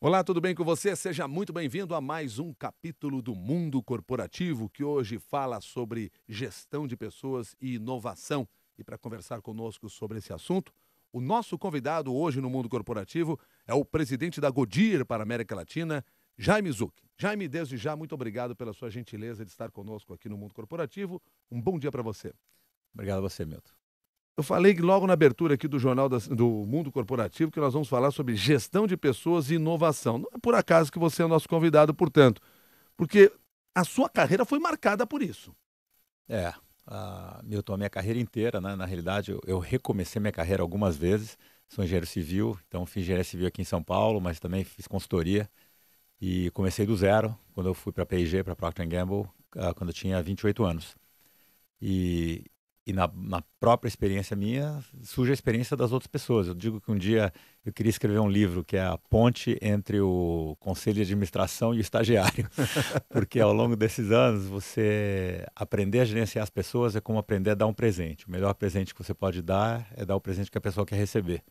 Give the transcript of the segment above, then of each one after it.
Olá, tudo bem com você? Seja muito bem-vindo a mais um capítulo do Mundo Corporativo, que hoje fala sobre gestão de pessoas e inovação. E para conversar conosco sobre esse assunto, o nosso convidado hoje no Mundo Corporativo é o presidente da Goodyear para a América Latina, Jaime Zucchi. Jaime, desde já, muito obrigado pela sua gentileza de estar conosco aqui no Mundo Corporativo. Um bom dia para você. Obrigado a você, Milton. Eu falei que logo na abertura aqui do Jornal do Mundo Corporativo que nós vamos falar sobre gestão de pessoas e inovação. Não é por acaso que você é o nosso convidado, portanto, porque a sua carreira foi marcada por isso. Milton, a minha carreira inteira, né, na realidade, eu recomecei minha carreira algumas vezes. Sou engenheiro civil, então fiz engenharia civil aqui em São Paulo, mas também fiz consultoria. E comecei do zero, quando eu fui para a P&G, para a Procter Gamble, quando eu tinha 28 anos. E, e na própria experiência minha, surge a experiência das outras pessoas. Eu digo que um dia eu queria escrever um livro que é a ponte entre o conselho de administração e o estagiário. Porque ao longo desses anos, você aprender a gerenciar as pessoas é como aprender a dar um presente. O melhor presente que você pode dar é dar o presente que a pessoa quer receber.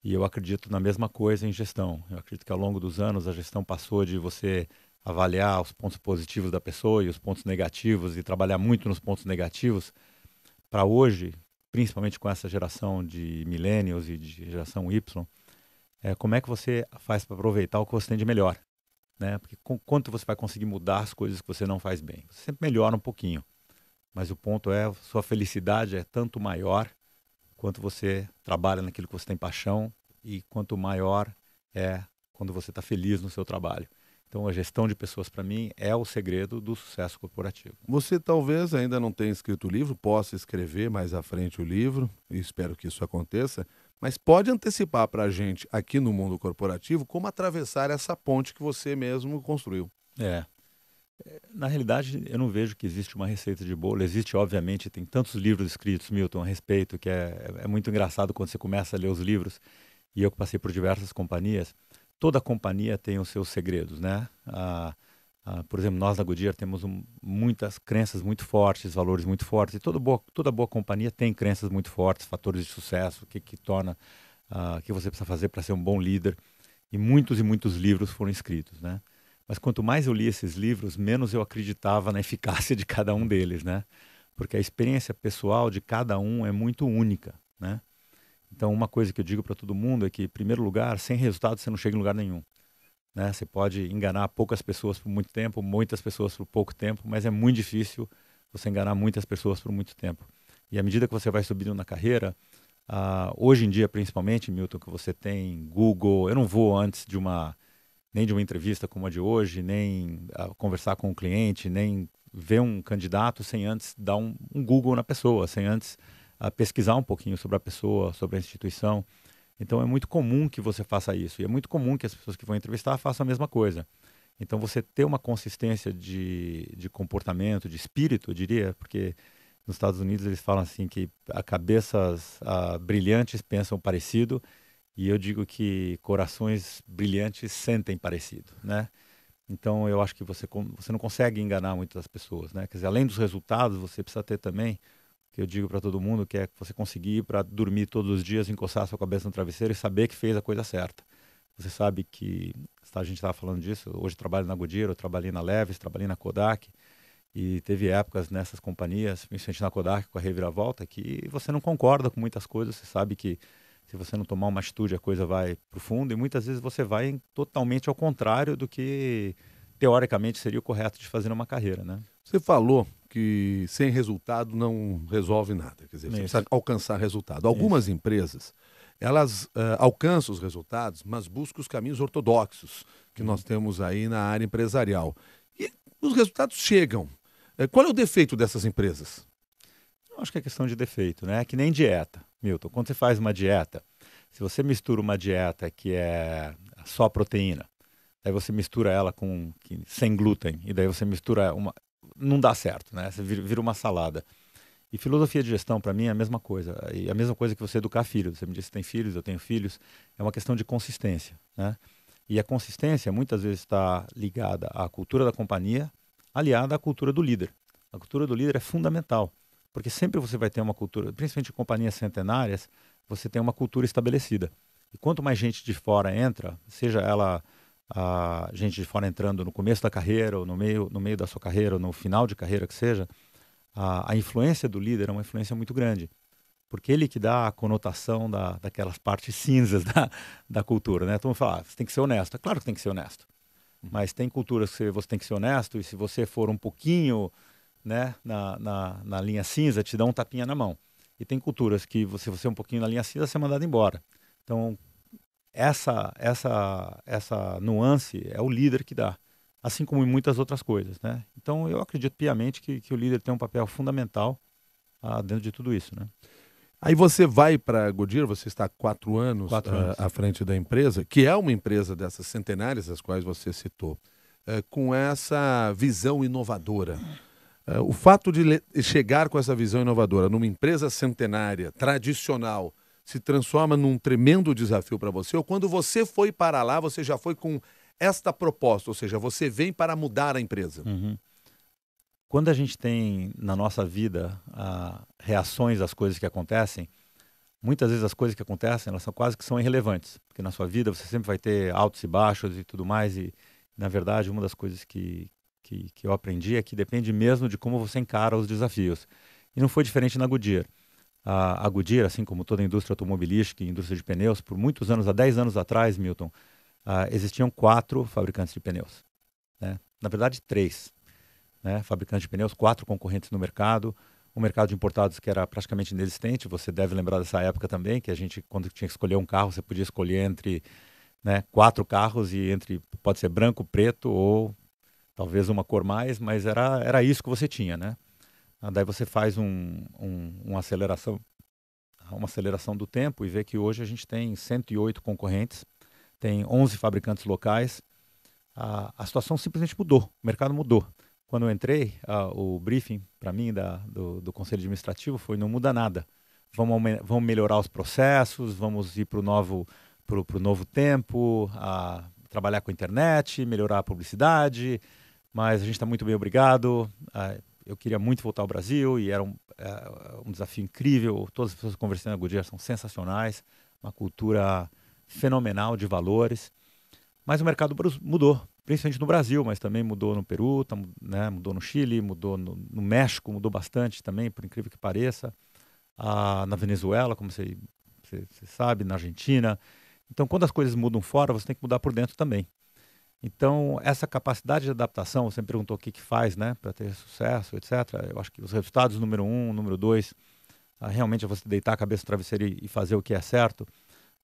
E eu acredito na mesma coisa em gestão. Eu acredito que ao longo dos anos a gestão passou de você avaliar os pontos positivos da pessoa e os pontos negativos e trabalhar muito nos pontos negativos para hoje, principalmente com essa geração de millennials e de geração Y, como é que você faz para aproveitar o que você tem de melhor, né? Porque quanto você vai conseguir mudar as coisas que você não faz bem? Você sempre melhora um pouquinho, mas o ponto é, sua felicidade é tanto maior quanto você trabalha naquilo que você tem paixão e quanto maior é quando você está feliz no seu trabalho. Então, a gestão de pessoas, para mim, é o segredo do sucesso corporativo. Você talvez ainda não tenha escrito o livro, possa escrever mais à frente o livro, e espero que isso aconteça, mas pode antecipar para a gente aqui no Mundo Corporativo como atravessar essa ponte que você mesmo construiu. É. Na realidade, eu não vejo que existe uma receita de bolo. Existe, obviamente, tem tantos livros escritos, Milton, a respeito, que é muito engraçado quando você começa a ler os livros. E eu que passei por diversas companhias, toda companhia tem os seus segredos, né? Por exemplo, nós na Goodyear temos muitas crenças muito fortes, valores muito fortes. E toda boa companhia tem crenças muito fortes, fatores de sucesso, o que torna, o que você precisa fazer para ser um bom líder. E muitos livros foram escritos, né? Mas quanto mais eu li esses livros, menos eu acreditava na eficácia de cada um deles, né? Porque a experiência pessoal de cada um é muito única, né? Então, uma coisa que eu digo para todo mundo é que, em primeiro lugar, sem resultado você não chega em lugar nenhum, né? Você pode enganar poucas pessoas por muito tempo, muitas pessoas por pouco tempo, mas é muito difícil você enganar muitas pessoas por muito tempo. E à medida que você vai subindo na carreira, hoje em dia, principalmente, Milton, que você tem Google, eu não vou antes nem de uma entrevista como a de hoje, nem conversar com um cliente, nem ver um candidato sem antes dar um Google na pessoa, sem antes pesquisar um pouquinho sobre a pessoa, sobre a instituição. Então é muito comum que você faça isso, e é muito comum que as pessoas que vão entrevistar façam a mesma coisa. Então você ter uma consistência de comportamento, de espírito, eu diria, porque nos Estados Unidos eles falam assim que cabeças brilhantes pensam parecido, e eu digo que corações brilhantes sentem parecido, né? Então eu acho que você não consegue enganar muitas pessoas, né? Quer dizer, além dos resultados, você precisa ter também, que eu digo para todo mundo, que é você conseguir ir para dormir todos os dias, encostar a sua cabeça no travesseiro e saber que fez a coisa certa. Você sabe que, a gente estava falando disso, hoje eu trabalho na Goodyear, eu trabalhei na Levi's, trabalhei na Kodak, e teve épocas nessas companhias, principalmente na Kodak, com a reviravolta, que você não concorda com muitas coisas, você sabe que se você não tomar uma atitude, a coisa vai para o fundo, e muitas vezes você vai totalmente ao contrário do que, teoricamente, seria o correto de fazer numa carreira, né? Você falou que sem resultado não resolve nada, quer dizer, você precisa Isso, alcançar resultado. isso. Algumas empresas, elas alcançam os resultados, mas buscam os caminhos ortodoxos que nós Uhum. temos aí na área empresarial. E os resultados chegam. Qual é o defeito dessas empresas? Eu acho que é questão de defeito, né? É que nem dieta, Milton. Quando você faz uma dieta, se você mistura uma dieta que é só proteína, aí você mistura ela sem glúten, e daí você mistura uma. Não dá certo, né? Você vira uma salada. E filosofia de gestão, para mim, é a mesma coisa. E a mesma coisa que você educar filhos. Você me disse que tem filhos, eu tenho filhos. É uma questão de consistência, né? E a consistência muitas vezes está ligada à cultura da companhia, aliada à cultura do líder. A cultura do líder é fundamental, porque sempre você vai ter uma cultura, principalmente em companhias centenárias, você tem uma cultura estabelecida. E quanto mais gente de fora entra, seja ela gente de fora entrando no começo da carreira, ou no meio da sua carreira, ou no final de carreira que seja, a influência do líder é uma influência muito grande. Porque ele que dá a conotação daquelas partes cinzas da cultura, né? Então, fala, você tem que ser honesto. É claro que tem que ser honesto. Mas tem culturas que você tem que ser honesto e se você for um pouquinho, né, na linha cinza, te dá um tapinha na mão. E tem culturas que se você é um pouquinho na linha cinza, você é mandado embora. Então, essa nuance é o líder que dá, assim como em muitas outras coisas, né? Então, eu acredito piamente que o líder tem um papel fundamental dentro de tudo isso, né? Aí você vai para a Goodyear, você está há 4 anos 4 anos. à frente da empresa, que é uma empresa dessas centenárias, as quais você citou, com essa visão inovadora. O fato de chegar com essa visão inovadora numa empresa centenária, tradicional, se transforma num tremendo desafio para você? Ou quando você foi para lá, você já foi com esta proposta, ou seja, você vem para mudar a empresa? Uhum. Quando a gente tem na nossa vida reações às coisas que acontecem, muitas vezes as coisas que acontecem, elas são irrelevantes, porque na sua vida você sempre vai ter altos e baixos e tudo mais, e na verdade uma das coisas que eu aprendi é que depende mesmo de como você encara os desafios. E não foi diferente na Goodyear. A Goodyear, assim como toda a indústria automobilística e indústria de pneus, por muitos anos, há 10 anos atrás, Milton, existiam 4 fabricantes de pneus, né? Na verdade, 3, né? Fabricantes de pneus, 4 concorrentes no mercado. O mercado de importados que era praticamente inexistente. Você deve lembrar dessa época também, que a gente, quando tinha que escolher um carro, você podia escolher entre, né, 4 carros e pode ser branco, preto ou talvez uma cor mais, mas era isso que você tinha, né? Daí você faz uma aceleração do tempo e vê que hoje a gente tem 108 concorrentes, tem 11 fabricantes locais. A situação simplesmente mudou, o mercado mudou. Quando eu entrei, o briefing para mim do Conselho Administrativo foi: não muda nada. Vamos melhorar os processos, vamos ir para o novo tempo, trabalhar com a internet, melhorar a publicidade, mas a gente está muito bem, obrigado. Eu queria muito voltar ao Brasil e era um desafio incrível. Todas as pessoas que conversando na Goodyear são sensacionais, uma cultura fenomenal de valores. Mas o mercado mudou, principalmente no Brasil, mas também mudou no Peru, né, mudou no Chile, mudou no México, mudou bastante também, por incrível que pareça. Na Venezuela, como você sabe, na Argentina. Então, quando as coisas mudam fora, você tem que mudar por dentro também. Então, essa capacidade de adaptação, você me perguntou o que faz, né, para ter sucesso, etc. Eu acho que os resultados, número 1, número 2, realmente é você deitar a cabeça no travesseiro e fazer o que é certo.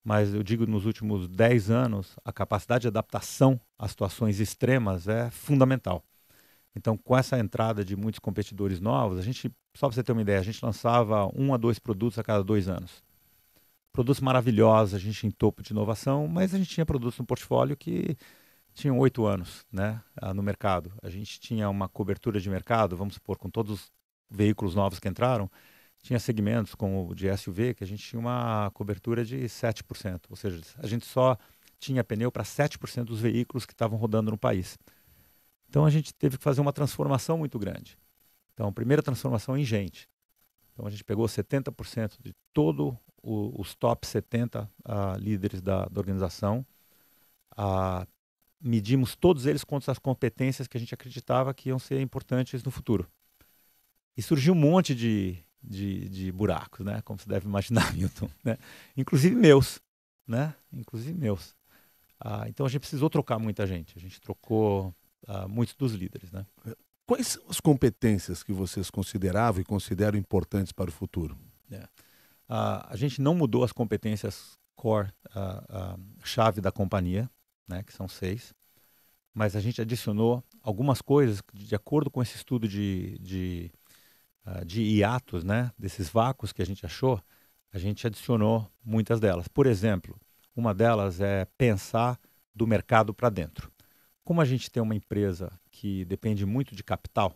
Mas eu digo, nos últimos 10 anos, a capacidade de adaptação a situações extremas é fundamental. Então, com essa entrada de muitos competidores novos, só para você ter uma ideia, a gente lançava 1 a 2 produtos a cada 2 anos. Produtos maravilhosos, a gente em topo de inovação, mas a gente tinha produtos no portfólio que tinham 8 anos, né, no mercado. A gente tinha uma cobertura de mercado, vamos supor, com todos os veículos novos que entraram, tinha segmentos como o de SUV, que a gente tinha uma cobertura de 7%, ou seja, a gente só tinha pneu para 7% dos veículos que estavam rodando no país. Então a gente teve que fazer uma transformação muito grande. Então, a primeira transformação em gente. Então a gente pegou 70% de todos os top 70 líderes da organização, medimos todos eles contra as competências que a gente acreditava que iam ser importantes no futuro. E surgiu um monte de buracos, né? Como você deve imaginar, Milton, né? Inclusive meus, né? Inclusive meus. Então a gente precisou trocar muita gente. A gente trocou muitos dos líderes, né? Quais são as competências que vocês consideravam e consideram importantes para o futuro? A gente não mudou as competências core, chave da companhia, né? Que são 6. Mas a gente adicionou algumas coisas de acordo com esse estudo de hiatos, né, desses vácuos que a gente achou. A gente adicionou muitas delas. Por exemplo, uma delas é pensar do mercado para dentro. Como a gente tem uma empresa que depende muito de capital,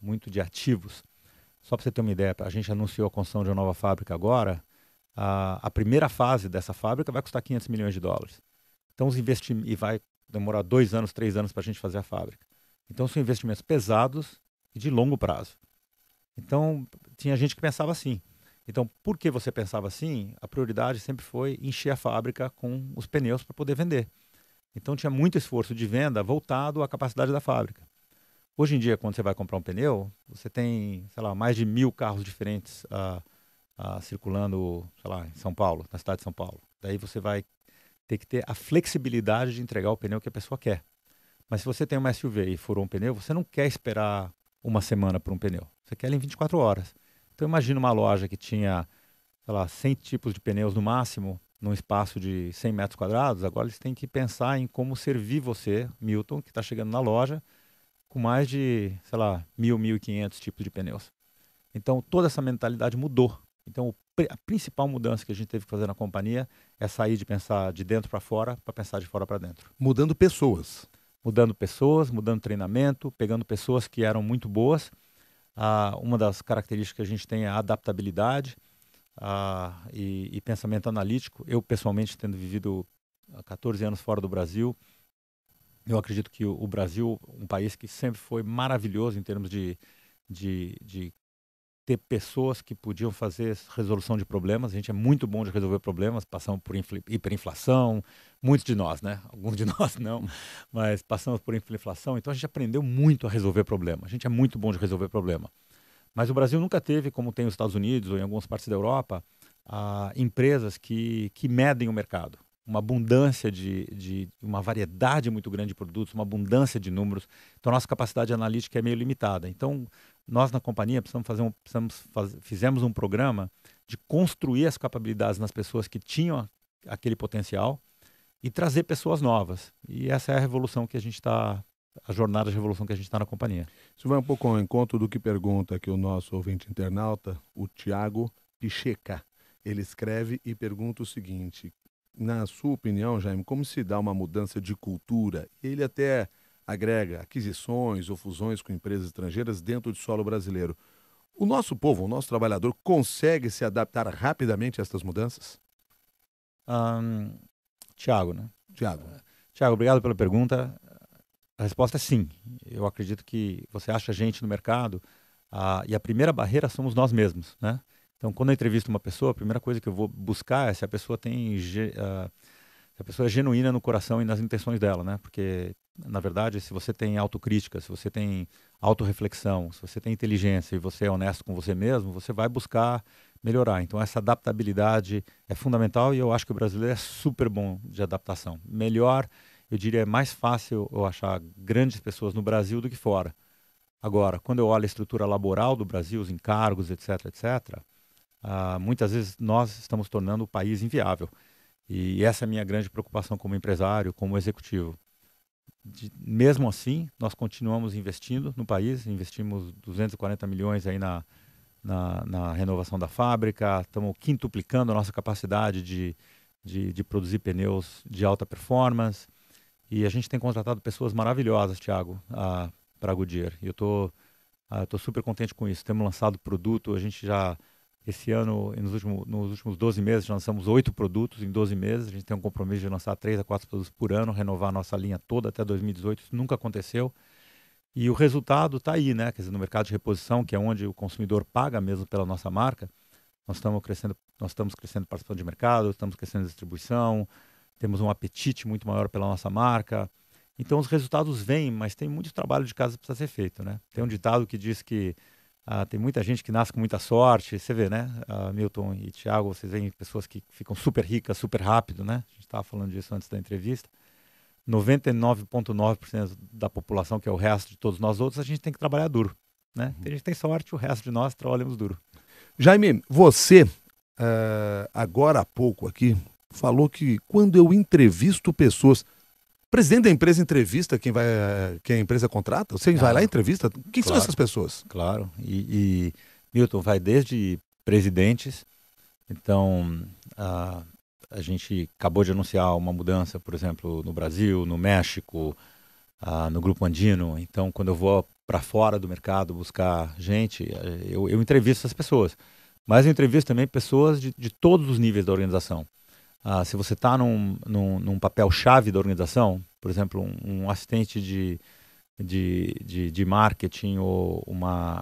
muito de ativos, só para você ter uma ideia, a gente anunciou a construção de uma nova fábrica agora. A primeira fase dessa fábrica vai custar $500 milhões. Então, e vai demorar 2 anos, 3 anos para a gente fazer a fábrica. Então, são investimentos pesados e de longo prazo. Então, tinha gente que pensava assim. Então, por que você pensava assim? A prioridade sempre foi encher a fábrica com os pneus para poder vender. Então tinha muito esforço de venda voltado à capacidade da fábrica. Hoje em dia, quando você vai comprar um pneu, você tem, sei lá, mais de 1.000 carros diferentes circulando, sei lá, em São Paulo, na cidade de São Paulo. Daí você vai ter que ter a flexibilidade de entregar o pneu que a pessoa quer. Mas se você tem uma SUV e furou um pneu, você não quer esperar uma semana por um pneu. Você quer ele em 24 horas. Então imagina uma loja que tinha, sei lá, 100 tipos de pneus no máximo, num espaço de 100 metros quadrados. Agora eles têm que pensar em como servir você, Milton, que está chegando na loja, com mais de, sei lá, 1.500 tipos de pneus. Então toda essa mentalidade mudou. Então a principal mudança que a gente teve que fazer na companhia é sair de pensar de dentro para fora para pensar de fora para dentro. Mudando pessoas. Mudando pessoas, mudando treinamento, pegando pessoas que eram muito boas. Uma das características que a gente tem é a adaptabilidade e pensamento analítico. Eu, pessoalmente, tendo vivido há 14 anos fora do Brasil, eu acredito que o Brasil, um país que sempre foi maravilhoso em termos de ter pessoas que podiam fazer resolução de problemas. A gente é muito bom de resolver problemas, passamos por hiperinflação, muitos de nós, né? Alguns de nós não, mas passamos por hiperinflação, então a gente aprendeu muito a resolver problema. A gente é muito bom de resolver problema. Mas o Brasil nunca teve, como tem os Estados Unidos ou em algumas partes da Europa, empresas que medem o mercado. Uma abundância uma variedade muito grande de produtos, uma abundância de números. Então, a nossa capacidade analítica é meio limitada. Então, nós na companhia fizemos um programa de construir as capacidades nas pessoas que tinham aquele potencial e trazer pessoas novas. E essa é a revolução que a gente está, a jornada de revolução que a gente está na companhia. Isso vai um pouco ao encontro do que pergunta aqui o nosso ouvinte internauta, o Tiago Picheca. Ele escreve e pergunta o seguinte: na sua opinião, Jaime, como se dá uma mudança de cultura? Ele até agrega aquisições ou fusões com empresas estrangeiras dentro do solo brasileiro. O nosso povo, o nosso trabalhador, consegue se adaptar rapidamente a estas mudanças? Tiago, né? Tiago, obrigado pela pergunta. A resposta é sim. Eu acredito que você acha gente no mercado e a primeira barreira somos nós mesmos, né? Então, quando eu entrevisto uma pessoa, a primeira coisa que eu vou buscar é se a pessoa se a pessoa é genuína no coração e nas intenções dela, né? Porque, na verdade, se você tem autocrítica, se você tem autorreflexão, se você tem inteligência e você é honesto com você mesmo, você vai buscar melhorar. Então, essa adaptabilidade é fundamental e eu acho que o brasileiro é super bom de adaptação. Melhor, eu diria, é mais fácil eu achar grandes pessoas no Brasil do que fora. Agora, quando eu olho a estrutura laboral do Brasil, os encargos, etc., muitas vezes nós estamos tornando o país inviável. E essa é a minha grande preocupação como empresário, como executivo. Mesmo assim, nós continuamos investindo no país, investimos 240 milhões aí na renovação da fábrica, estamos quintuplicando a nossa capacidade de produzir pneus de alta performance. E a gente tem contratado pessoas maravilhosas, Thiago, para a Goodyear. E eu estou super contente com isso. Temos lançado produto, a gente já... Esse ano, nos últimos 12 meses, já lançamos 8 produtos em 12 meses. A gente tem um compromisso de lançar 3 a 4 produtos por ano, renovar a nossa linha toda até 2018. Isso nunca aconteceu. E o resultado está aí, né? Quer dizer, no mercado de reposição, que é onde o consumidor paga mesmo pela nossa marca, nós estamos crescendo participação de mercado, estamos crescendo distribuição, temos um apetite muito maior pela nossa marca. Então, os resultados vêm, mas tem muito trabalho de casa que precisa ser feito, né? Tem um ditado que diz que tem muita gente que nasce com muita sorte. Você vê, né? Milton e Thiago, vocês veem pessoas que ficam super ricas, super rápido, né? A gente estava falando disso antes da entrevista. 99,9% da população, que é o resto de todos nós outros, a gente tem que trabalhar duro, né? A gente tem sorte, o resto de nós trabalhamos duro. Jaime, você, agora há pouco aqui, falou que quando eu entrevisto pessoas... O presidente da empresa entrevista quem a empresa contrata? Você vai lá e entrevista? Quem são essas pessoas? Claro. E Milton, vai desde presidentes. Então, a gente acabou de anunciar uma mudança, por exemplo, no Brasil, no México, no Grupo Andino. Então, quando eu vou para fora do mercado buscar gente, eu entrevisto essas pessoas. Mas eu entrevisto também pessoas de todos os níveis da organização. Se você está num papel-chave da organização, por exemplo, um assistente de marketing ou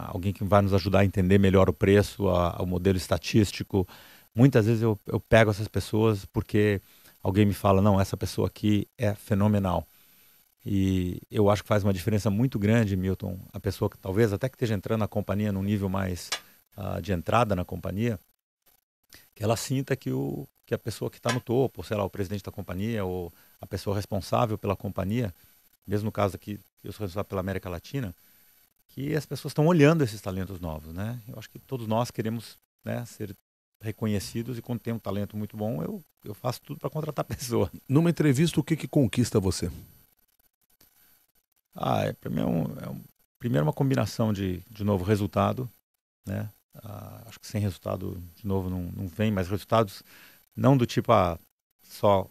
alguém que vai nos ajudar a entender melhor o preço, o modelo estatístico, muitas vezes eu pego essas pessoas porque alguém me fala, não, essa pessoa aqui é fenomenal. E eu acho que faz uma diferença muito grande, Milton, a pessoa que talvez até que esteja entrando na companhia num nível mais de entrada na companhia, que ela sinta que a pessoa que está no topo, sei lá, o presidente da companhia ou a pessoa responsável pela companhia, mesmo no caso aqui, eu sou responsável pela América Latina, que as pessoas estão olhando esses talentos novos, né? Eu acho que todos nós queremos, né, ser reconhecidos e quando tem um talento muito bom, eu faço tudo para contratar a pessoa. Numa entrevista, o que conquista você? Para mim primeiro uma combinação de novo, resultado, né? Acho que sem resultado, de novo, não vem, mas resultados não do tipo, só,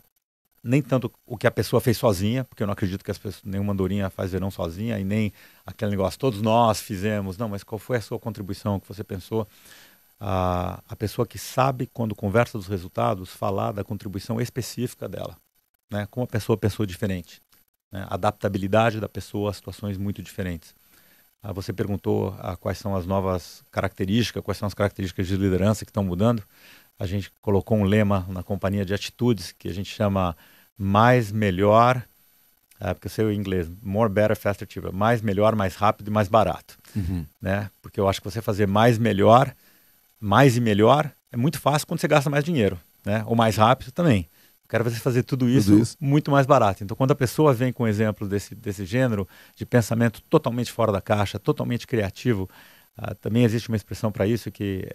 nem tanto o que a pessoa fez sozinha, porque eu não acredito que nenhuma andorinha faz verão sozinha, e nem aquele negócio, todos nós fizemos, não, mas qual foi a sua contribuição que você pensou? A pessoa que sabe, quando conversa dos resultados, falar da contribuição específica dela, né? Como a pessoa pensou diferente, né? Adaptabilidade da pessoa a situações muito diferentes. Você perguntou quais são as novas características, quais são as características de liderança que estão mudando. A gente colocou um lema na companhia de atitudes que a gente chama mais, melhor, porque eu sei o inglês, more, better, faster, cheaper, mais, melhor, mais rápido e mais barato. Né? Porque eu acho que você fazer mais, melhor, mais e melhor é muito fácil quando você gasta mais dinheiro, né? Ou mais rápido também. Quero você fazer tudo isso muito mais barato. Então, quando a pessoa vem com exemplos desse gênero de pensamento totalmente fora da caixa, totalmente criativo, também existe uma expressão para isso que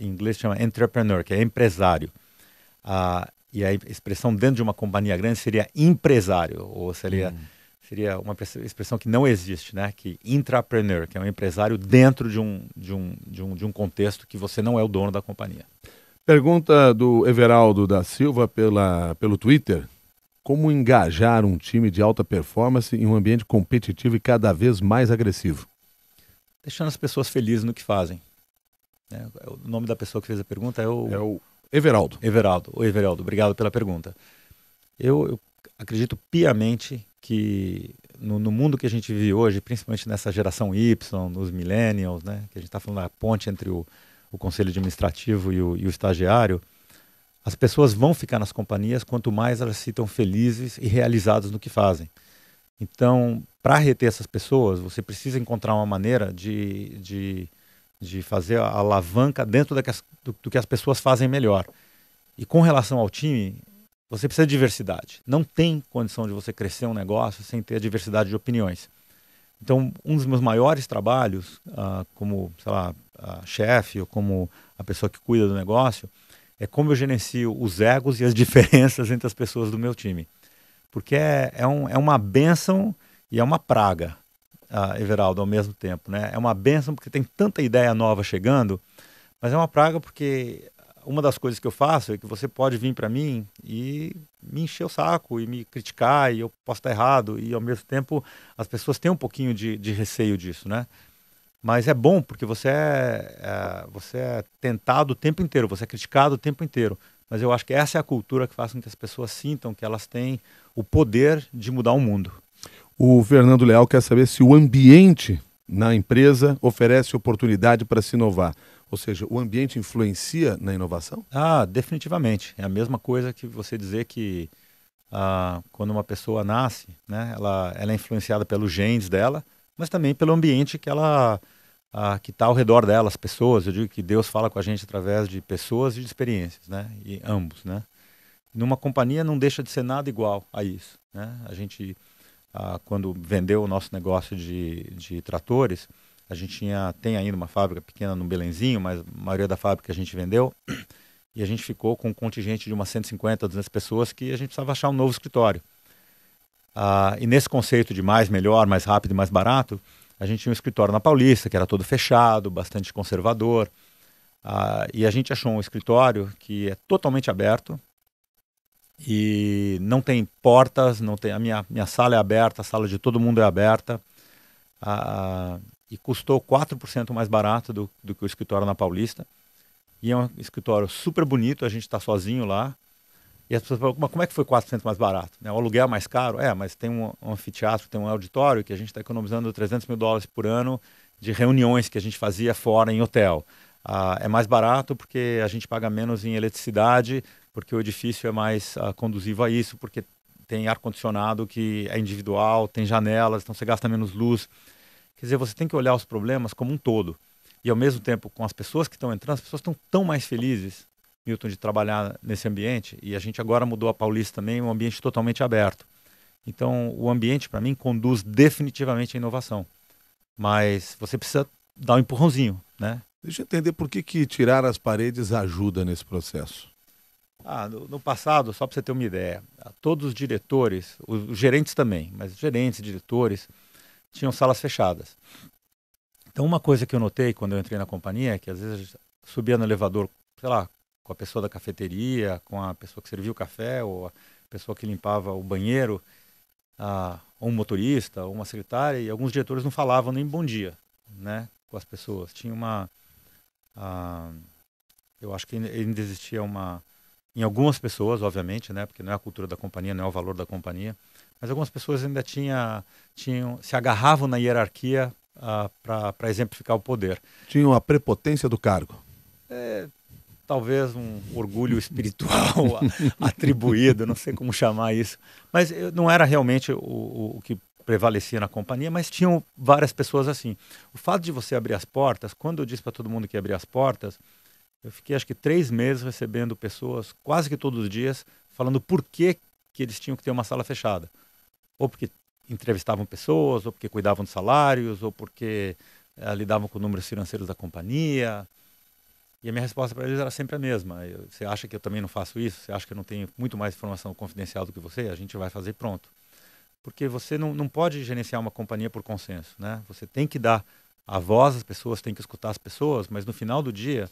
em inglês chama entrepreneur, que é empresário. E a expressão dentro de uma companhia grande seria empresário, ou seria uma expressão que não existe, né? Que intrapreneur, que é um empresário dentro de um contexto que você não é o dono da companhia. Pergunta do Everaldo da Silva pelo Twitter. Como engajar um time de alta performance em um ambiente competitivo e cada vez mais agressivo? Deixando as pessoas felizes no que fazem. O nome da pessoa que fez a pergunta é o Everaldo. Everaldo, obrigado pela pergunta. Eu acredito piamente que no mundo que a gente vive hoje, principalmente nessa geração Y, nos millennials, né, que a gente está falando da ponte entre o conselho administrativo e o estagiário, as pessoas vão ficar nas companhias quanto mais elas se sintam felizes e realizadas no que fazem. Então, para reter essas pessoas, você precisa encontrar uma maneira de fazer a alavanca dentro do que as pessoas fazem melhor. E com relação ao time, você precisa de diversidade. Não tem condição de você crescer um negócio sem ter a diversidade de opiniões. Então, um dos meus maiores trabalhos, como, sei lá, chefe ou como a pessoa que cuida do negócio, é como eu gerencio os egos e as diferenças entre as pessoas do meu time. Porque é uma bênção e é uma praga, Everaldo, ao mesmo tempo, né? É uma bênção porque tem tanta ideia nova chegando, mas é uma praga porque uma das coisas que eu faço é que você pode vir para mim e me encher o saco e me criticar e eu posso estar errado e ao mesmo tempo as pessoas têm um pouquinho de receio disso, né? Mas é bom porque você é tentado o tempo inteiro, você é criticado o tempo inteiro. Mas eu acho que essa é a cultura que faz com que as pessoas sintam que elas têm o poder de mudar o mundo. O Fernando Leal quer saber se o ambiente na empresa oferece oportunidade para se inovar. Ou seja, o ambiente influencia na inovação? Definitivamente. É a mesma coisa que você dizer que quando uma pessoa nasce, né, ela é influenciada pelos genes dela, mas também pelo ambiente que está ao redor dela, as pessoas. Eu digo que Deus fala com a gente através de pessoas e de experiências, né? E ambos, né? Numa companhia não deixa de ser nada igual a isso, né? A gente, quando vendeu o nosso negócio de tratores, a gente tem ainda uma fábrica pequena no Belenzinho, mas a maioria da fábrica a gente vendeu e a gente ficou com um contingente de umas 150, 200 pessoas que a gente precisava achar um novo escritório. E nesse conceito de mais, melhor, mais rápido e mais barato, a gente tinha um escritório na Paulista, que era todo fechado, bastante conservador. E a gente achou um escritório que é totalmente aberto e não tem portas, não tem, a minha sala é aberta, a sala de todo mundo é aberta. E custou 4% mais barato do que o escritório na Paulista. E é um escritório super bonito, a gente está sozinho lá. E as pessoas falam, mas como é que foi 4% mais barato? O aluguel é mais caro? Mas tem um anfiteatro, tem um auditório que a gente está economizando $300 mil por ano de reuniões que a gente fazia fora em hotel. É mais barato porque a gente paga menos em eletricidade, porque o edifício é mais conduzivo a isso, porque tem ar-condicionado que é individual, tem janelas, então você gasta menos luz. Quer dizer, você tem que olhar os problemas como um todo. E ao mesmo tempo, com as pessoas que estão entrando, as pessoas estão tão mais felizes, Milton, de trabalhar nesse ambiente. E a gente agora mudou a Paulista também, um ambiente totalmente aberto. Então, o ambiente, para mim, conduz definitivamente à inovação. Mas você precisa dar um empurrãozinho, né? Deixa eu entender por que tirar as paredes ajuda nesse processo. No passado, só para você ter uma ideia, todos os diretores, os gerentes também, mas gerentes, diretores, tinham salas fechadas. Então, uma coisa que eu notei quando eu entrei na companhia é que às vezes eu subia no elevador, sei lá, com a pessoa da cafeteria, com a pessoa que servia o café, ou a pessoa que limpava o banheiro, ou um motorista, ou uma secretária, e alguns diretores não falavam nem bom dia, né, com as pessoas. Tinha eu acho que ainda existia em algumas pessoas, obviamente, né, porque não é a cultura da companhia, não é o valor da companhia, mas algumas pessoas ainda se agarravam na hierarquia para exemplificar o poder. Tinham a prepotência do cargo. Talvez um orgulho espiritual atribuído, não sei como chamar isso, mas não era realmente o que prevalecia na companhia, mas tinham várias pessoas assim. O fato de você abrir as portas, quando eu disse para todo mundo que ia abrir as portas, eu fiquei acho que 3 meses recebendo pessoas, quase que todos os dias, falando por que eles tinham que ter uma sala fechada. Ou porque entrevistavam pessoas, ou porque cuidavam de salários, ou porque lidavam com números financeiros da companhia. E a minha resposta para eles era sempre a mesma. Você acha que eu também não faço isso? Você acha que eu não tenho muito mais informação confidencial do que você? A gente vai fazer pronto. Porque você não pode gerenciar uma companhia por consenso, né? Você tem que dar a voz às pessoas, tem que escutar as pessoas, mas no final do dia,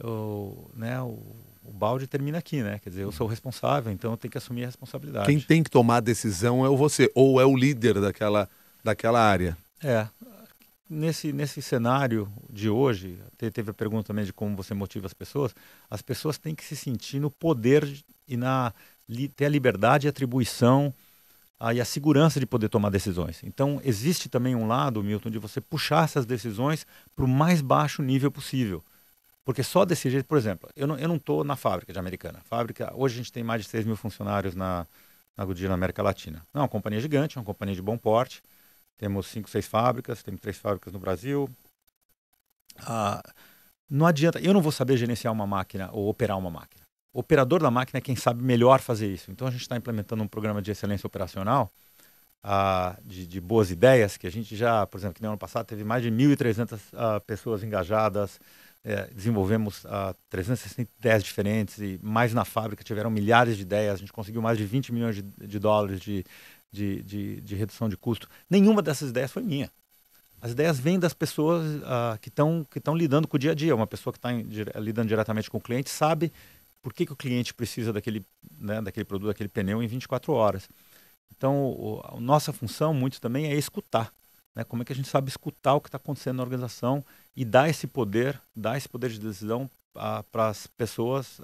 o balde termina aqui, né? Quer dizer, eu sou o responsável, então eu tenho que assumir a responsabilidade. Quem tem que tomar a decisão é você, ou é o líder daquela área. Nesse cenário de hoje, teve a pergunta também de como você motiva as pessoas têm que se sentir no poder e ter a liberdade e atribuição e a segurança de poder tomar decisões. Então, existe também um lado, Milton, de você puxar essas decisões para o mais baixo nível possível. Porque só desse jeito, por exemplo, eu não estou na fábrica de Americana. Hoje a gente tem mais de 6 mil funcionários na Goodyear, na América Latina. Não é uma companhia gigante, é uma companhia de bom porte. Temos 5, 6 fábricas, temos 3 fábricas no Brasil. Não adianta, eu não vou saber gerenciar uma máquina ou operar uma máquina. O operador da máquina é quem sabe melhor fazer isso. Então a gente está implementando um programa de excelência operacional de boas ideias, que a gente já, por exemplo, que no ano passado teve mais de 1.300 pessoas engajadas, desenvolvemos 360 ideias diferentes e mais na fábrica tiveram milhares de ideias, a gente conseguiu mais de 20 milhões de dólares de redução de custo. Nenhuma dessas ideias foi minha. As ideias vêm das pessoas que estão lidando com o dia a dia. Uma pessoa que está lidando diretamente com o cliente sabe por que o cliente precisa daquele produto, daquele pneu em 24 horas. Então, a nossa função muito também é escutar. Né? Como é que a gente sabe escutar o que está acontecendo na organização e dar esse poder de decisão para as pessoas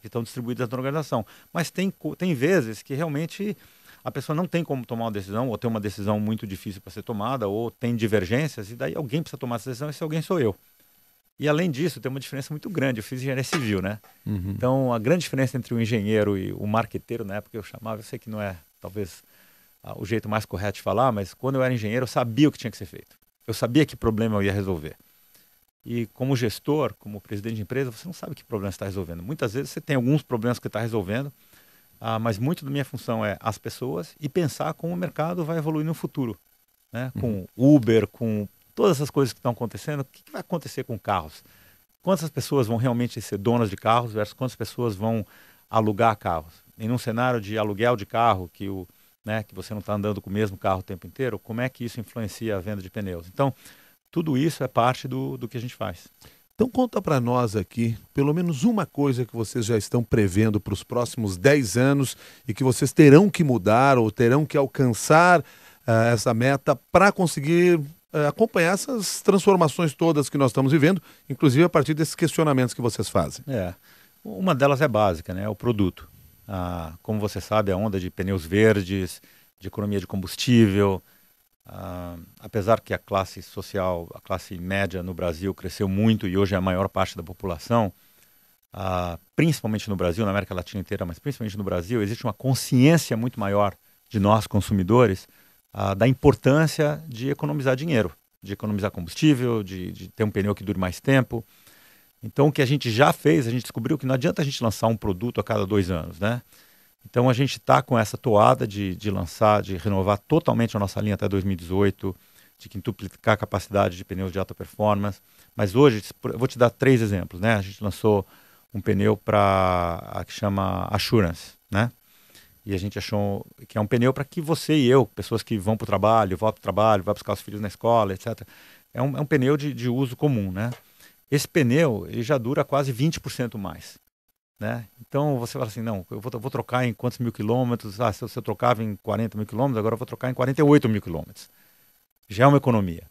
que estão distribuídas na organização. Mas tem vezes que realmente a pessoa não tem como tomar uma decisão, ou tem uma decisão muito difícil para ser tomada, ou tem divergências, e daí alguém precisa tomar essa decisão, e esse alguém sou eu. E além disso, tem uma diferença muito grande. Eu fiz engenharia civil, né? Uhum. Então, a grande diferença entre o engenheiro e o marqueteiro, na época eu chamava, eu sei que não é, talvez, o jeito mais correto de falar, mas quando eu era engenheiro, eu sabia o que tinha que ser feito. Eu sabia que problema eu ia resolver. E como gestor, como presidente de empresa, você não sabe que problema você está resolvendo. Muitas vezes você tem alguns problemas que você está resolvendo, mas muito da minha função é as pessoas e pensar como o mercado vai evoluir no futuro. Né? Com Uber, com todas essas coisas que estão acontecendo, o que vai acontecer com carros? Quantas pessoas vão realmente ser donas de carros versus quantas pessoas vão alugar carros? Em um cenário de aluguel de carro, que você não está andando com o mesmo carro o tempo inteiro, como é que isso influencia a venda de pneus? Então, tudo isso é parte do que a gente faz. Então conta para nós aqui, pelo menos uma coisa que vocês já estão prevendo para os próximos 10 anos e que vocês terão que mudar ou terão que alcançar essa meta para conseguir acompanhar essas transformações todas que nós estamos vivendo, inclusive a partir desses questionamentos que vocês fazem. Uma delas é básica, né? É o produto. Como você sabe, a onda de pneus verdes, de economia de combustível, apesar que a classe social, a classe média no Brasil cresceu muito e hoje é a maior parte da população, principalmente no Brasil, na América Latina inteira, mas principalmente no Brasil, existe uma consciência muito maior de nós, consumidores, da importância de economizar dinheiro, de economizar combustível, de ter um pneu que dure mais tempo. Então, o que a gente já fez, a gente descobriu que não adianta a gente lançar um produto a cada 2 anos, né? Então, a gente está com essa toada de lançar, de renovar totalmente a nossa linha até 2018, de quintuplicar a capacidade de pneus de alta performance. Mas hoje, eu vou te dar 3 exemplos, né? A gente lançou um pneu que chama Assurance, né? E a gente achou que é um pneu para que você e eu, pessoas que vão para o trabalho, voltam para o trabalho, vão buscar os filhos na escola, etc. É um pneu de uso comum, né? Esse pneu ele já dura quase 20% mais, né? Então você fala assim, não, eu vou trocar em quantos mil quilômetros? Se eu trocava em 40 mil quilômetros, agora eu vou trocar em 48 mil quilômetros. Já é uma economia.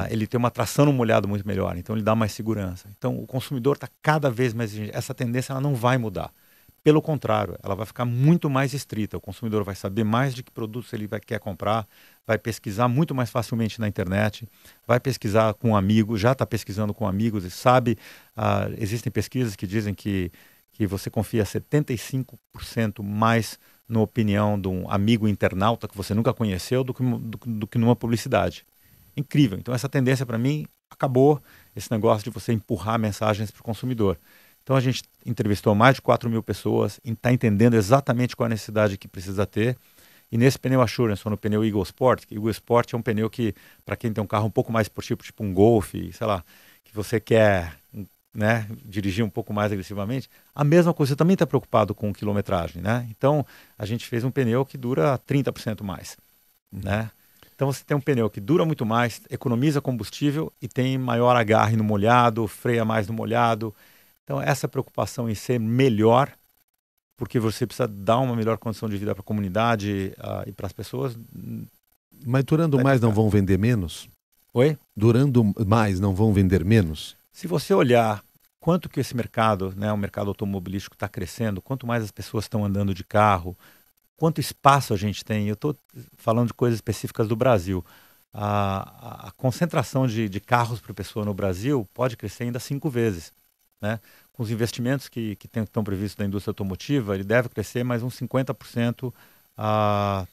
Ele tem uma tração no molhado muito melhor, então ele dá mais segurança. Então o consumidor está cada vez mais exigente. Essa tendência ela não vai mudar. Pelo contrário, ela vai ficar muito mais estrita. O consumidor vai saber mais de que produtos ele quer comprar, vai pesquisar muito mais facilmente na internet, vai pesquisar com amigos, já está pesquisando com amigos e sabe, existem pesquisas que dizem que você confia 75% mais na opinião de um amigo internauta que você nunca conheceu do que numa publicidade. Incrível. Então essa tendência para mim acabou, esse negócio de você empurrar mensagens para o consumidor. Então a gente entrevistou mais de 4 mil pessoas, está entendendo exatamente qual a necessidade que precisa ter. E nesse pneu Assurance, ou no pneu Eagle Sport, que Eagle Sport é um pneu que, para quem tem um carro um pouco mais esportivo, tipo um Golf, sei lá, que você quer, né, dirigir um pouco mais agressivamente, a mesma coisa, você também está preocupado com quilometragem, né? Então a gente fez um pneu que dura 30% mais, né? Então você tem um pneu que dura muito mais, economiza combustível e tem maior agarre no molhado, freia mais no molhado. Então, essa preocupação em ser melhor, porque você precisa dar uma melhor condição de vida para a comunidade e para as pessoas. Mas durando mais não vão vender menos? Oi? Durando mais não vão vender menos? Se você olhar quanto que esse mercado, né, o mercado automobilístico está crescendo, quanto mais as pessoas estão andando de carro, quanto espaço a gente tem. Eu estou falando de coisas específicas do Brasil. A concentração de carros por pessoa no Brasil pode crescer ainda 5 vezes. Né? Com os investimentos que estão previstos na indústria automotiva, ele deve crescer mais uns 50%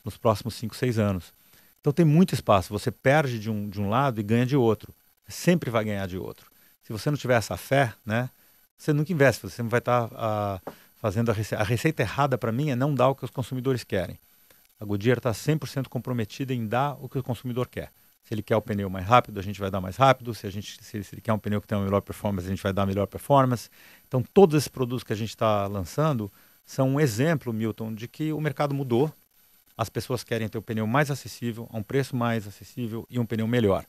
nos próximos 5, 6 anos. Então tem muito espaço. Você perde de um lado e ganha de outro. Sempre vai ganhar de outro. Se você não tiver essa fé, né, você nunca investe. Você não vai estar fazendo a receita errada para mim é não dar o que os consumidores querem. A Goodyear está 100% comprometida em dar o que o consumidor quer. Se ele quer o pneu mais rápido, a gente vai dar mais rápido. Se ele quer um pneu que tenha uma melhor performance, a gente vai dar melhor performance. Então, todos esses produtos que a gente está lançando são um exemplo, Milton, de que o mercado mudou. As pessoas querem ter o pneu mais acessível, a um preço mais acessível e um pneu melhor.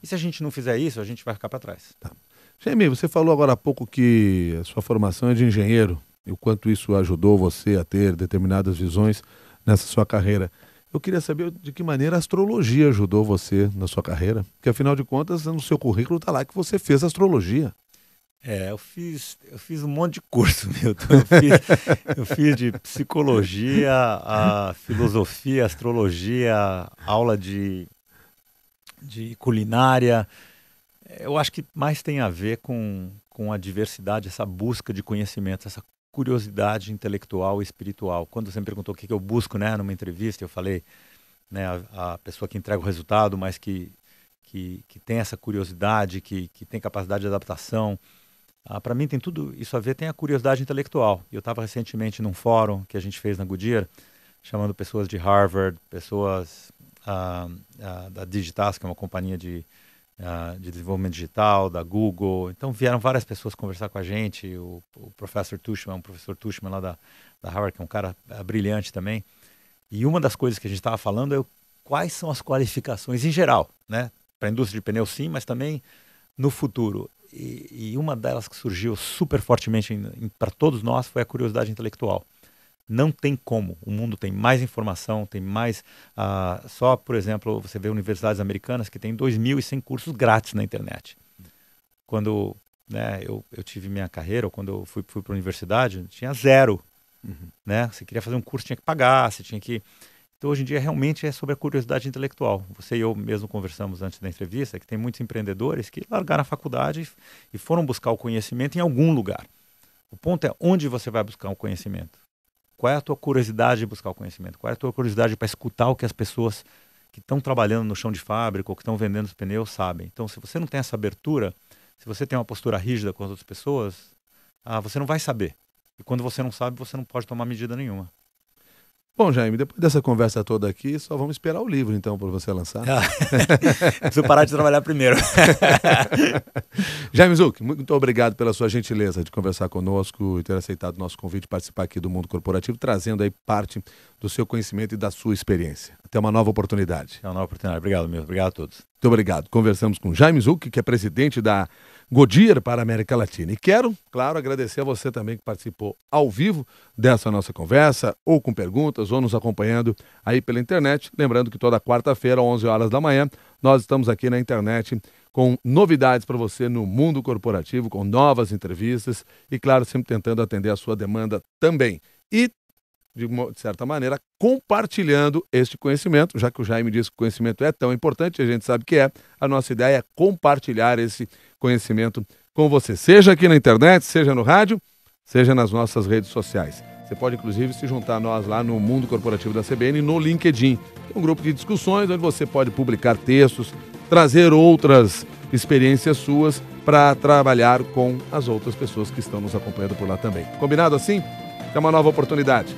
E se a gente não fizer isso, a gente vai ficar para trás. Tá. Jaime, você falou agora há pouco que a sua formação é de engenheiro e o quanto isso ajudou você a ter determinadas visões nessa sua carreira. Eu queria saber de que maneira a astrologia ajudou você na sua carreira, porque afinal de contas no seu currículo está lá que você fez astrologia. Eu fiz um monte de curso, Milton. Eu fiz de psicologia, filosofia, astrologia, aula de culinária. Eu acho que mais tem a ver com a diversidade, essa busca de conhecimento, essa curiosidade intelectual e espiritual. Quando você me perguntou o que eu busco, né, numa entrevista, eu falei, né, a pessoa que entrega o resultado, mas que tem essa curiosidade, que tem capacidade de adaptação. Para mim tem tudo isso a ver, tem a curiosidade intelectual. Eu estava recentemente num fórum que a gente fez na Goodyear, chamando pessoas de Harvard, pessoas da Digitas, que é uma companhia de desenvolvimento digital, da Google. Então vieram várias pessoas conversar com a gente, o professor Tushman lá da Harvard, que é um cara brilhante também. E uma das coisas que a gente estava falando é quais são as qualificações em geral, né? Para a indústria de pneus sim, mas também no futuro. E uma delas que surgiu super fortemente para todos nós foi a curiosidade intelectual. Não tem como. O mundo tem mais informação, tem mais... só, por exemplo, você vê universidades americanas que têm 2.100 cursos grátis na internet. Quando, né, eu tive minha carreira, ou quando eu fui para a universidade, tinha 0. Né? Você queria fazer um curso, tinha que pagar, você tinha que... Então, hoje em dia, realmente é sobre a curiosidade intelectual. Você e eu mesmo conversamos antes da entrevista que tem muitos empreendedores que largaram a faculdade e foram buscar o conhecimento em algum lugar. O ponto é onde você vai buscar o conhecimento. Qual é a tua curiosidade de buscar o conhecimento? Qual é a tua curiosidade para escutar o que as pessoas que estão trabalhando no chão de fábrica ou que estão vendendo os pneus sabem? Então, se você não tem essa abertura, se você tem uma postura rígida com as outras pessoas, você não vai saber. E quando você não sabe, você não pode tomar medida nenhuma. Bom, Jaime, depois dessa conversa toda aqui, só vamos esperar o livro, então, para você lançar. Preciso parar de trabalhar primeiro. Jaime Zucchi, muito obrigado pela sua gentileza de conversar conosco e ter aceitado o nosso convite de participar aqui do Mundo Corporativo, trazendo aí parte do seu conhecimento e da sua experiência. Até uma nova oportunidade. Até uma nova oportunidade. Obrigado, meu. Obrigado a todos. Muito obrigado. Conversamos com Jaime Zucchi, que é presidente da Goodyear para a América Latina. E quero, claro, agradecer a você também que participou ao vivo dessa nossa conversa, ou com perguntas, ou nos acompanhando aí pela internet. Lembrando que toda quarta-feira, às 11 horas da manhã, nós estamos aqui na internet com novidades para você no mundo corporativo, com novas entrevistas e, claro, sempre tentando atender a sua demanda também. E, de certa maneira, compartilhando este conhecimento, já que o Jaime disse que o conhecimento é tão importante, a gente sabe que é, a nossa ideia é compartilhar esse conhecimento com você, seja aqui na internet, seja no rádio, seja nas nossas redes sociais. Você pode, inclusive, se juntar a nós lá no Mundo Corporativo da CBN, no LinkedIn. É um grupo de discussões onde você pode publicar textos, trazer outras experiências suas para trabalhar com as outras pessoas que estão nos acompanhando por lá também. Combinado assim? Até uma nova oportunidade.